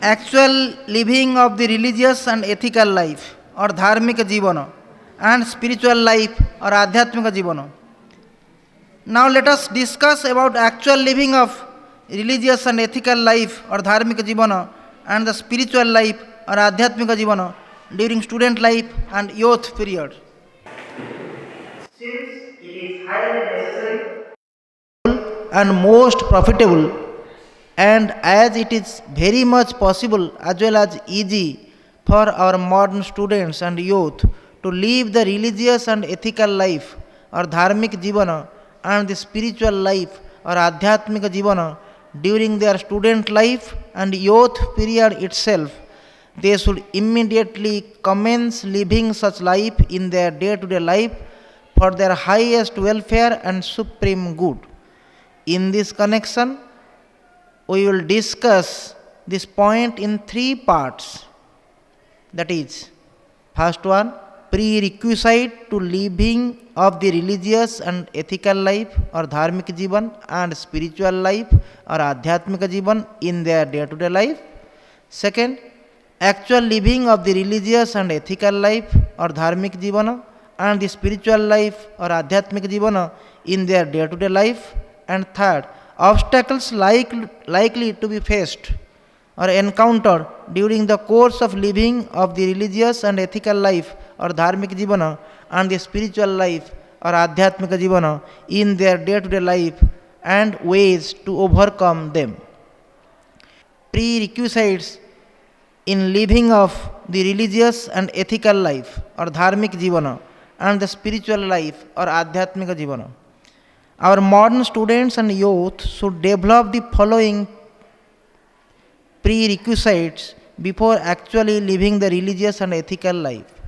actual living of the religious and ethical life or धार्मिक जीवन and spiritual life or आध्यात्मिक जीवन. Now let us discuss about actual living of religious and ethical life or धार्मिक जीवन and the spiritual life or आध्यात्मिक जीवन during student life and youth period. Since it is highly necessary and most profitable, and as it is very much possible as well as easy for our modern students and youth to live the religious and ethical life or dharmic jivana and the spiritual life or adhyatmika jivana during their student life and youth period itself, they should immediately commence living such life in their day-to-day life for their highest welfare and supreme good. In this connection, we will discuss this point in three parts. That is, first one, prerequisite to living of the religious and ethical life or dharmic jivan and spiritual life or adhyatmika jivan in their day-to-day life. Second, actual living of the religious and ethical life or dharmic jivana and the spiritual life or adhyatmika jivana in their day-to-day life. And third, obstacles likely to be faced or encountered during the course of living of the religious and ethical life or dharmic jivana and the spiritual life or adhyatmika jivana in their day-to-day life and ways to overcome them. Prerequisites in living of the religious and ethical life or dharmic jivana and the spiritual life or adhyatmika jivana. Our modern students and youth should develop the following prerequisites before actually living the religious and ethical life.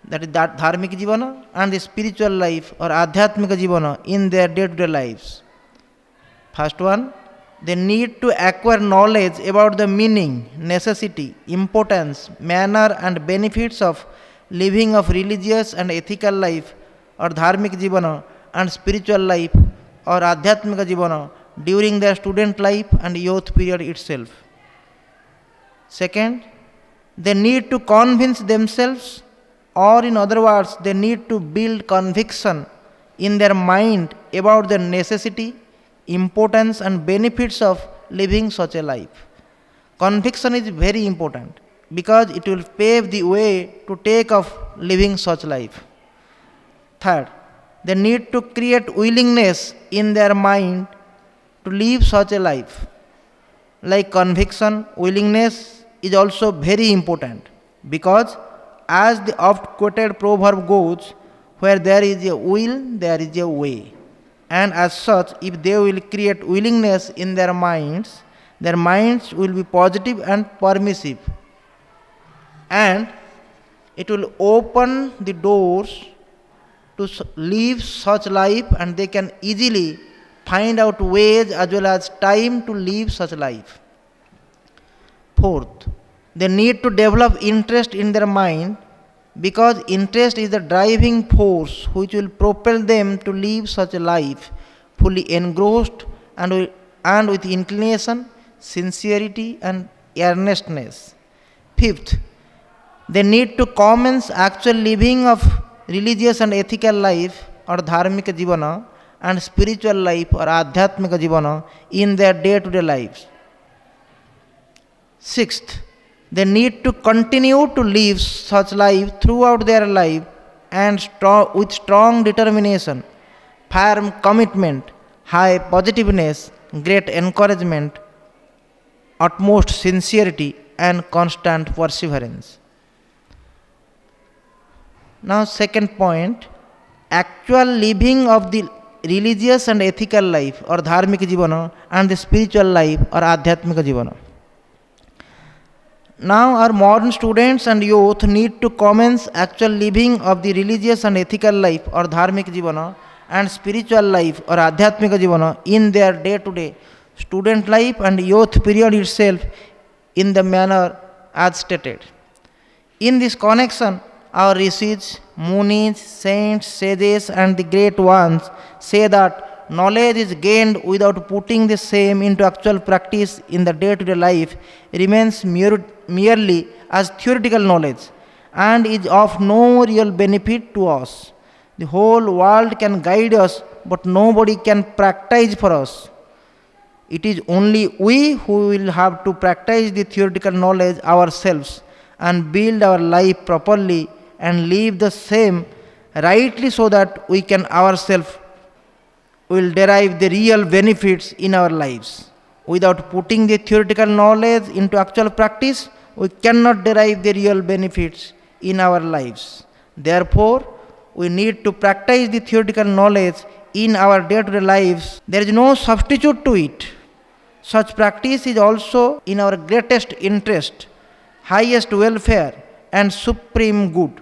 That is that dharmic jivana and the spiritual life or adhyatmika jivana in their day-to-day lives. First one, they need to acquire knowledge about the meaning, necessity, importance, manner and benefits of living of religious and ethical life or dharmic jivana and spiritual life or adhyatmika jivana during their student life and youth period itself. Second, they need to convince themselves, or in other words, they need to build conviction in their mind about the necessity, importance and benefits of living such a life. Conviction is very important because it will pave the way to take of living such life. Third, they need to create willingness in their mind to live such a life. Like conviction, willingness is also very important because as the oft quoted proverb goes, where there is a will, there is a way. And as such, if they will create willingness in their minds will be positive and permissive. And it will open the doors to live such life, and they can easily find out ways as well as time to live such life. Fourth, they need to develop interest in their mind because interest is the driving force which will propel them to live such a life fully engrossed and with inclination, sincerity and earnestness. Fifth, they need to commence actual living of religious and ethical life or dharmika jivana and spiritual life or adhyatmika jivana in their day-to-day lives. Sixth, they need to continue to live such life throughout their life and with strong determination, firm commitment, high positiveness, great encouragement, utmost sincerity and constant perseverance. Now second point, actual living of the religious and ethical life or dharmic jivana and the spiritual life or adhyatmika jivana. Now our modern students and youth need to commence actual living of the religious and ethical life or dharmic jivana and spiritual life or adhyatmika jivana in their day-to-day student life and youth period itself in the manner as stated. In this connection, our rishis, munis, saints, sages and the great ones say that knowledge is gained without putting the same into actual practice in the day to day life remains merely as theoretical knowledge and is of no real benefit to us. The whole world can guide us, but nobody can practice for us. It is only we who will have to practice the theoretical knowledge ourselves and build our life properly and live the same rightly so that we can ourselves will derive the real benefits in our lives. Without putting the theoretical knowledge into actual practice, we cannot derive the real benefits in our lives. Therefore, we need to practice the theoretical knowledge in our day to day lives. There is no substitute to it. Such practice is also in our greatest interest, highest welfare, and supreme good.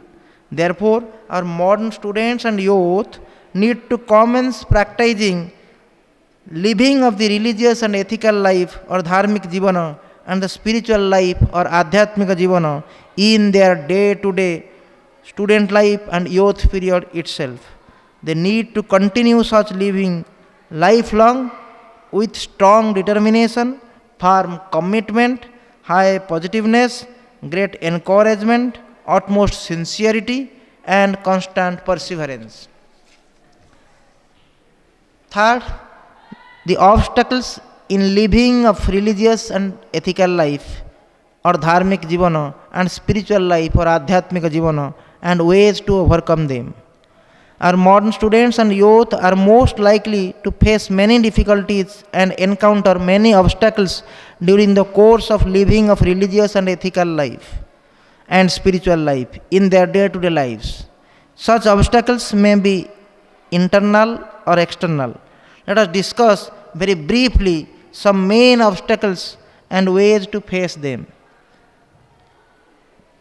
Therefore, our modern students and youth need to commence practicing living of the religious and ethical life or dharmic jivana and the spiritual life or adhyatmika jivana in their day to day student life and youth period itself. They need to continue such living lifelong with strong determination, firm commitment, high positiveness, great encouragement, utmost sincerity, and constant perseverance. Third, the obstacles in living of religious and ethical life or dharmic jivana and spiritual life or adhyatmika jivana and ways to overcome them. Our modern students and youth are most likely to face many difficulties and encounter many obstacles during the course of living of religious and ethical life and spiritual life in their day to day lives. Such obstacles may be internal or external. Let us discuss very briefly some main obstacles and ways to face them.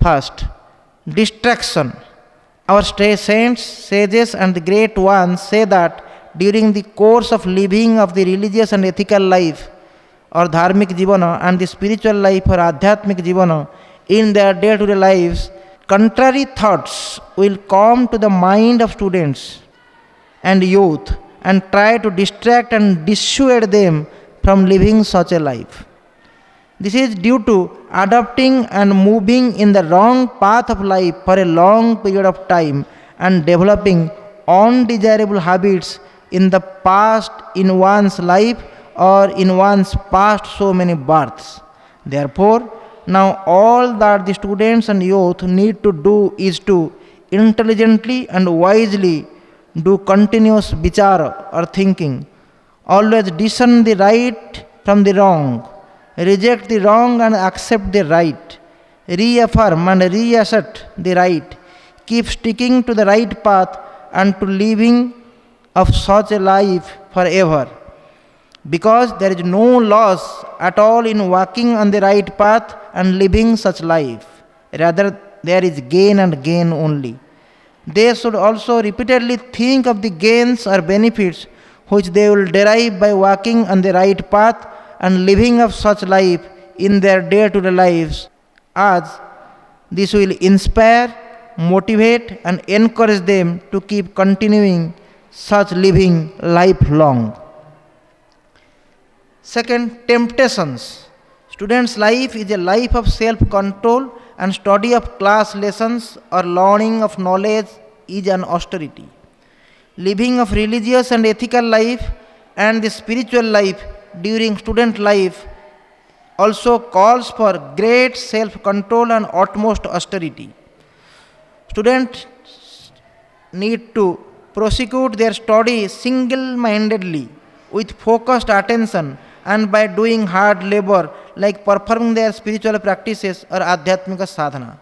First, distraction. Our saints, sages, and the great ones say that during the course of living of the religious and ethical life or dharmic jivana and the spiritual life or adhyatmic jivana in their day to day lives, contrary thoughts will come to the mind of students and youth and try to distract and dissuade them from living such a life. This is due to adopting and moving in the wrong path of life for a long period of time and developing undesirable habits in the past in one's life or in one's past so many births. Therefore, now all that the students and youth need to do is to intelligently and wisely do continuous vichara or thinking, always discern the right from the wrong, reject the wrong and accept the right, reaffirm and reassert the right, keep sticking to the right path and to living of such a life forever. Because there is no loss at all in walking on the right path and living such life. Rather, there is gain and gain only. They should also repeatedly think of the gains or benefits which they will derive by walking on the right path and living of such life in their day to day lives, as this will inspire, motivate, and encourage them to keep continuing such living lifelong. Second, temptations. Students' life is a life of self control, and study of class lessons or learning of knowledge is an austerity. Living of religious and ethical life and the spiritual life during student life also calls for great self control and utmost austerity. Students need to prosecute their study single mindedly with focused attention and by doing hard labor like performing their spiritual practices or adhyatmika sadhana.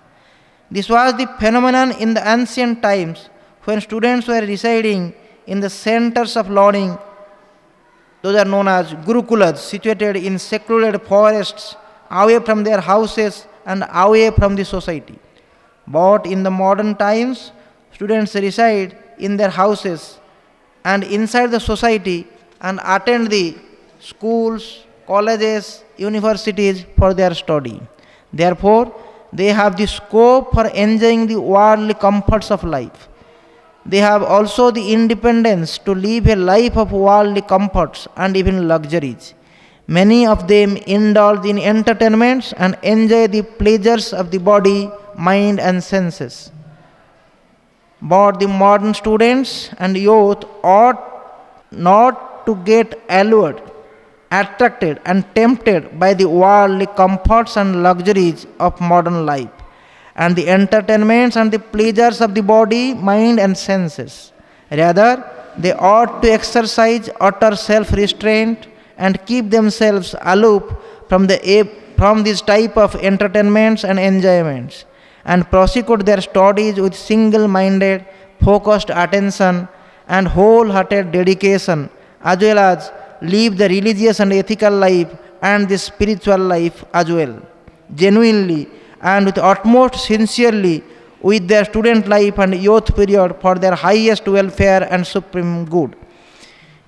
This was the phenomenon in the ancient times when students were residing in the centers of learning. Those are known as gurukulas, situated in secluded forests, away from their houses and away from the society. But in the modern times, students reside in their houses and inside the society and attend the schools, colleges, universities for their study. Therefore, they have the scope for enjoying the worldly comforts of life. They have also the independence to live a life of worldly comforts and even luxuries. Many of them indulge in entertainments and enjoy the pleasures of the body, mind, and senses. But the modern students and youth ought not to get allured, attracted, and tempted by the worldly comforts and luxuries of modern life, and the entertainments and the pleasures of the body, mind, and senses. Rather, they ought to exercise utter self restraint and keep themselves aloof from, from this type of entertainments and enjoyments, and prosecute their studies with single minded, focused attention and wholehearted dedication, as well as live the religious and ethical life and the spiritual life as well, genuinely and with utmost sincerely with their student life and youth period for their highest welfare and supreme good.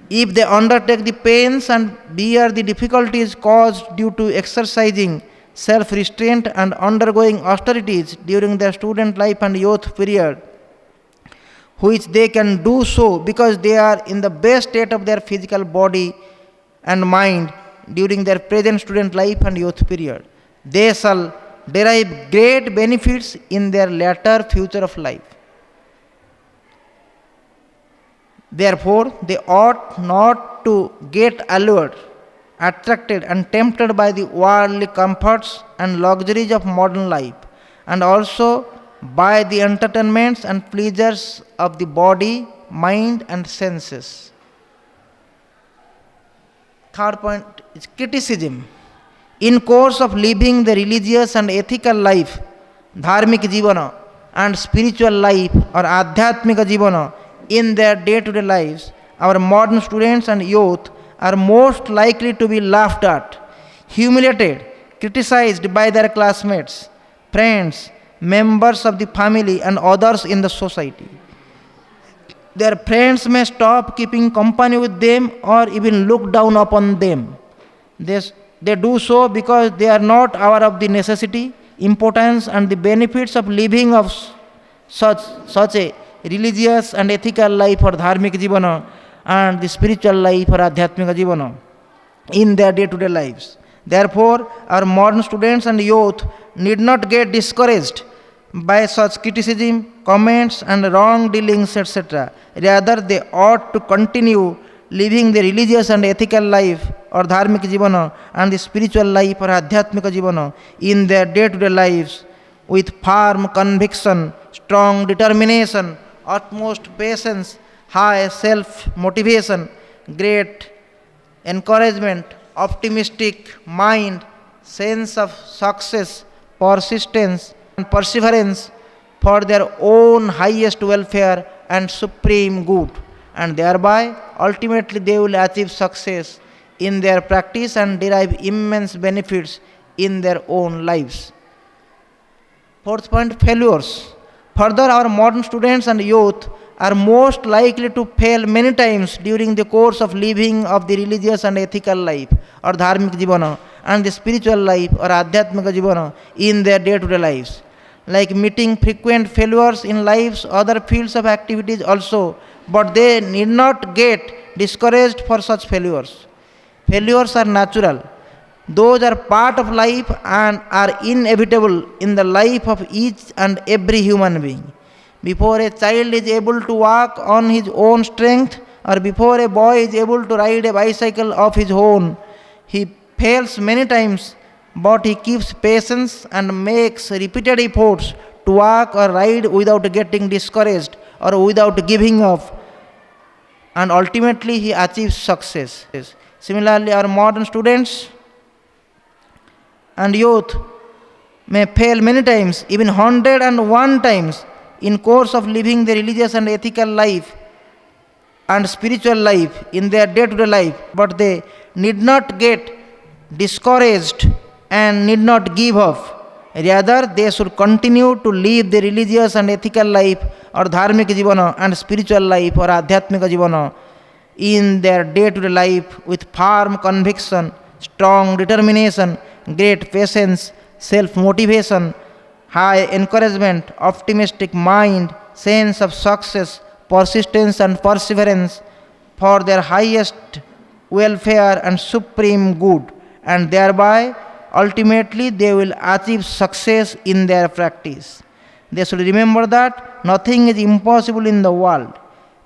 If they undertake the pains and bear the difficulties caused due to exercising self restraint and undergoing austerities during their student life and youth period, which they can do so because they are in the best state of their physical body and mind during their present student life and youth period, they shall derive great benefits in their later future of life. Therefore, they ought not to get allured, attracted, and tempted by the worldly comforts and luxuries of modern life, and also by the entertainments and pleasures of the body, mind, and senses. Third point is criticism. In course of living the religious and ethical life, dharmik jivana, and spiritual life or adhyatmika jivana in their day-to-day lives, our modern students and youth are most likely to be laughed at, humiliated, criticized by their classmates, friends, members of the family, and others in the society. Their friends may stop keeping company with them or even look down upon them. They do so because they are not aware of the necessity, importance, and the benefits of living of such a religious and ethical life or dharmic jivana and the spiritual life or adhyatmika jivana in their day-to-day lives. Therefore, our modern students and youth need not get discouraged by such criticism, comments, and wrong dealings, etc. Rather, they ought to continue living the religious and ethical life or dharmic jivana and the spiritual life or adhyatmika jivana in their day-to-day lives with firm conviction, strong determination, utmost patience, high self-motivation, great encouragement, optimistic mind, sense of success, persistence, and perseverance for their own highest welfare and supreme good, and thereby ultimately they will achieve success in their practice and derive immense benefits in their own lives. Fourth point, failures. Further, our modern students and youth are most likely to fail many times during the course of living of the religious and ethical life or dharmic jivana and the spiritual life or adhyatmika jivana in their day-to-day lives, like meeting frequent failures in life's other fields of activities also, but they need not get discouraged for such failures. Failures are natural. Those are part of life and are inevitable in the life of each and every human being. Before a child is able to walk on his own strength, or before a boy is able to ride a bicycle of his own, he fails many times, but he keeps patience and makes repeated efforts to walk or ride without getting discouraged or without giving up, and ultimately he achieves success. Similarly, our modern students and youth may fail many times, even 101 times, in course of living the religious and ethical life and spiritual life in their day-to-day life, but they need not get discouraged and need not give up. Rather, they should continue to live the religious and ethical life or dharmic jivana and spiritual life or adhyatmika jivana in their day-to-day life with firm conviction, strong determination, great patience, self-motivation, high encouragement, optimistic mind, sense of success, persistence and perseverance for their highest welfare and supreme good, and thereby ultimately they will achieve success in their practice. They should remember that nothing is impossible in the world.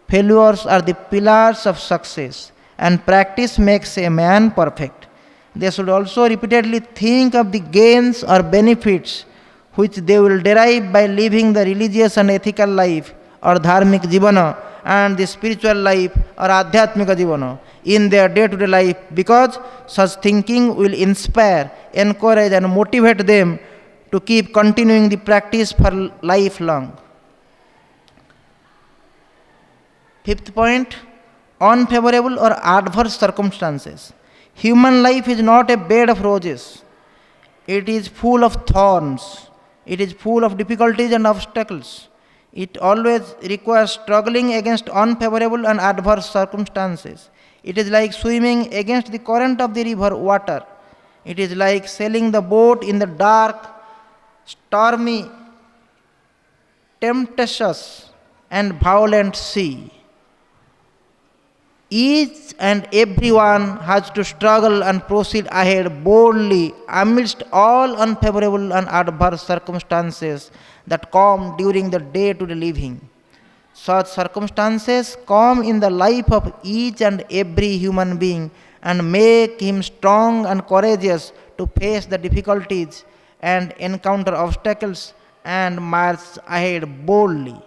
Failures are the pillars of success, and practice makes a man perfect. They should also repeatedly think of the gains or benefits which they will derive by living the religious and ethical life or dharmic jivana and the spiritual life or adhyatmika jivana in their day-to-day life, because such thinking will inspire, encourage and motivate them to keep continuing the practice for lifelong. Fifth point, unfavorable or adverse circumstances. Human life is not a bed of roses. It is full of thorns. It is full of difficulties and obstacles. It always requires struggling against unfavorable and adverse circumstances. It is like swimming against the current of the river water. It is like sailing the boat in the dark, stormy, tempestuous, and violent sea. Each and everyone has to struggle and proceed ahead boldly amidst all unfavorable and adverse circumstances that come during the day-to-day living. Such circumstances come in the life of each and every human being and make him strong and courageous to face the difficulties and encounter obstacles and march ahead boldly.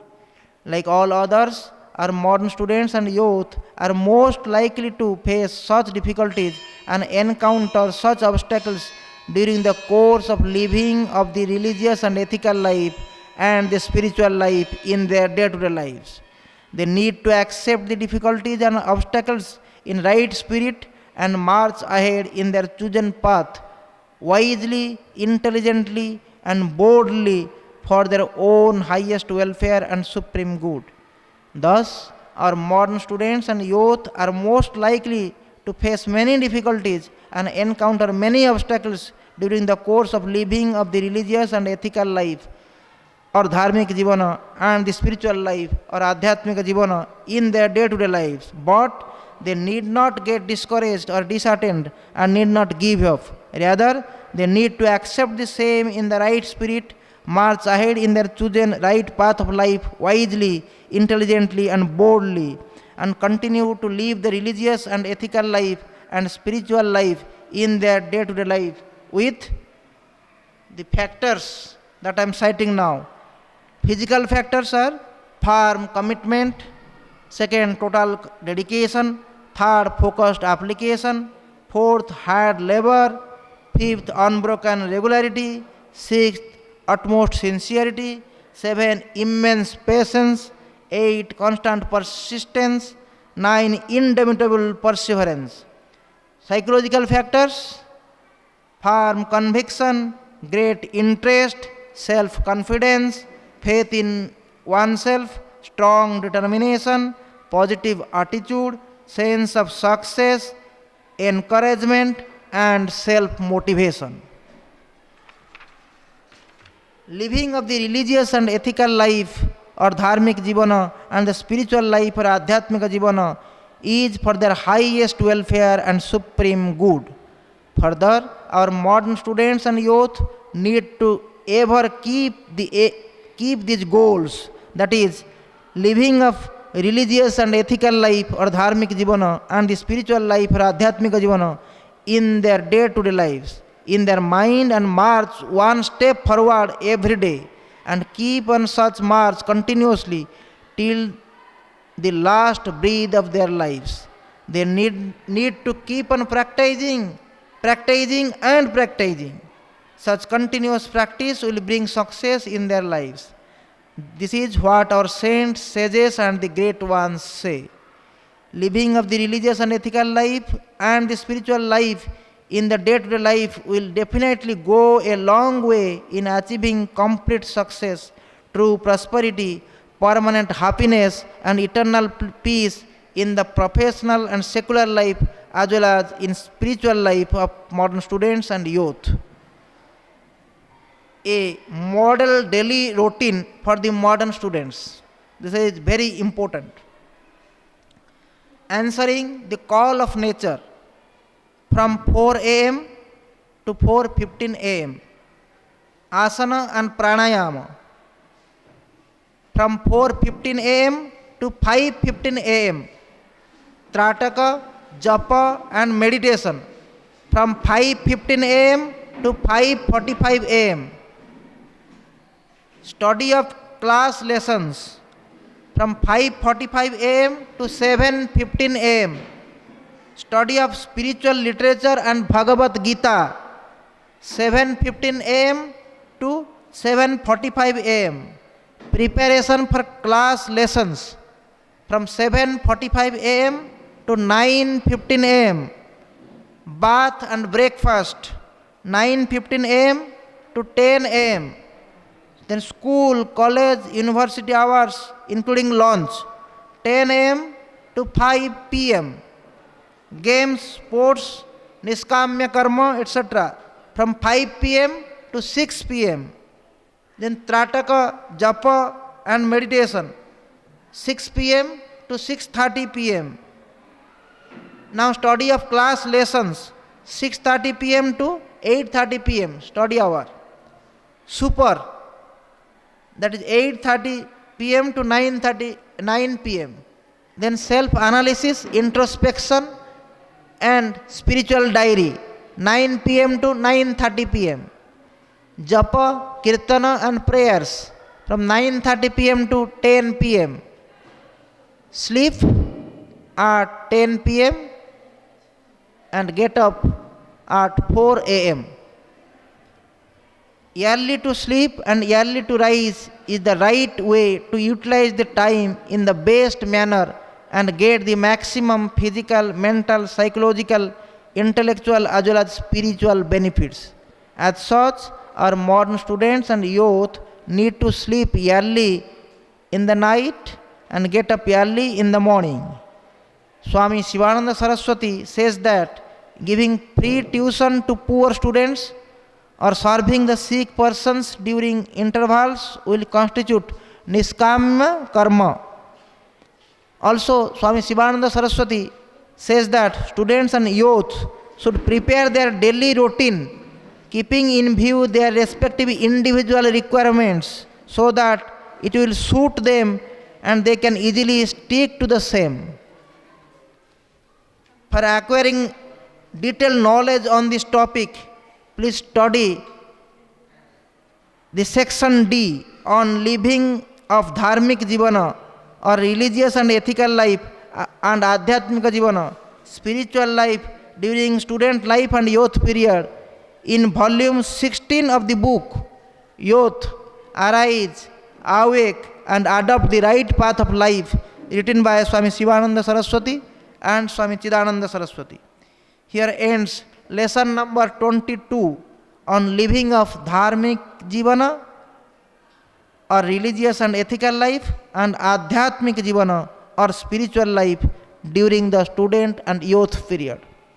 Like all others, our modern students and youth are most likely to face such difficulties and encounter such obstacles during the course of living of the religious and ethical life and the spiritual life in their day-to-day lives. They need to accept the difficulties and obstacles in right spirit and march ahead in their chosen path wisely, intelligently and boldly for their own highest welfare and supreme good. Thus, our modern students and youth are most likely to face many difficulties and encounter many obstacles during the course of living of the religious and ethical life or dharmic jivana and the spiritual life or adhyatmika jivana in their day-to-day lives. But they need not get discouraged or disheartened and need not give up. Rather, they need to accept the same in the right spirit, march ahead in their chosen right path of life wisely, intelligently and boldly, and continue to live the religious and ethical life and spiritual life in their day-to-day life with the factors that I am citing now. Physical factors are firm commitment, second total dedication, third focused application, fourth hard labor, fifth unbroken regularity, sixth utmost sincerity, 7 immense patience, 8 constant persistence, 9 indomitable perseverance. Psychological factors, firm conviction, great interest, self-confidence, faith in oneself, strong determination, positive attitude, sense of success, encouragement and self-motivation. Living of the religious and ethical life or dharmic jivana and the spiritual life or adhyatmika jivana is for their highest welfare and supreme good. Further, our modern students and youth need to ever keep these goals, that is, living of religious and ethical life or dharmic jivana and the spiritual life or adhyatmika jivana in their day-to-day lives, in their mind, and march one step forward every day and keep on such march continuously till the last breath of their lives. They need to keep on practicing. Such continuous practice will bring success in their lives. This is what our saints, sages and the great ones say. Living of the religious and ethical life and the spiritual life in the day-to-day life will definitely go a long way in achieving complete success, true prosperity, permanent happiness and eternal peace in the professional and secular life as well as in spiritual life of modern students and youth. A model daily routine for the modern students. This is very important. Answering the call of nature from 4 a.m. to 4:15 a.m. Asana and pranayama from 4:15 a.m. to 5:15 a.m. Trataka, japa and meditation from 5:15 a.m. to 5:45 a.m. Study of class lessons from 5:45 a.m. to 7:15 a.m. Study of spiritual literature and Bhagavad Gita 7:15 a.m. to 7:45 a.m. Preparation for class lessons from 7:45 a.m. to 9:15 a.m. Bath and breakfast 9:15 a.m. to 10 a.m. Then school, college, university hours including lunch 10 a.m. to 5 p.m. Games, sports, niskamya karma, etc. from 5 p.m. to 6 p.m. Then Trataka, Japa and meditation 6 p.m. to 6:30 p.m. Now study of class lessons 6:30 p.m. to 8:30 p.m. study hour. Super, that is 8:30 p.m. to 9 p.m. Then self-analysis, introspection and spiritual diary 9 p.m. to 9:30 p.m. Japa, Kirtana and prayers from 9:30 p.m. to 10 p.m. Sleep at 10 p.m. and get up at 4 a.m. Early to sleep and early to rise is the right way to utilize the time in the best manner and get the maximum physical, mental, psychological, intellectual as well as spiritual benefits. As such, our modern students and youth need to sleep early in the night and get up early in the morning. Swami Sivananda Saraswati says that giving free tuition to poor students or serving the sick persons during intervals will constitute niskamya karma. Also, Swami Sivananda Saraswati says that students and youth should prepare their daily routine, keeping in view their respective individual requirements so that it will suit them and they can easily stick to the same. For acquiring detailed knowledge on this topic, please study the section D on living of dharmic jivana or religious and ethical life and adhyatmika jivana, spiritual life during student life and youth period in volume 16 of the book Youth, Arise, Awake and Adopt the Right Path of Life, written by Swami Sivananda Saraswati and Swami Chidananda Saraswati. Here ends lesson number 22 on living of dharmic jivana or religious and ethical life and adhyatmik jivana or spiritual life during the student and youth period.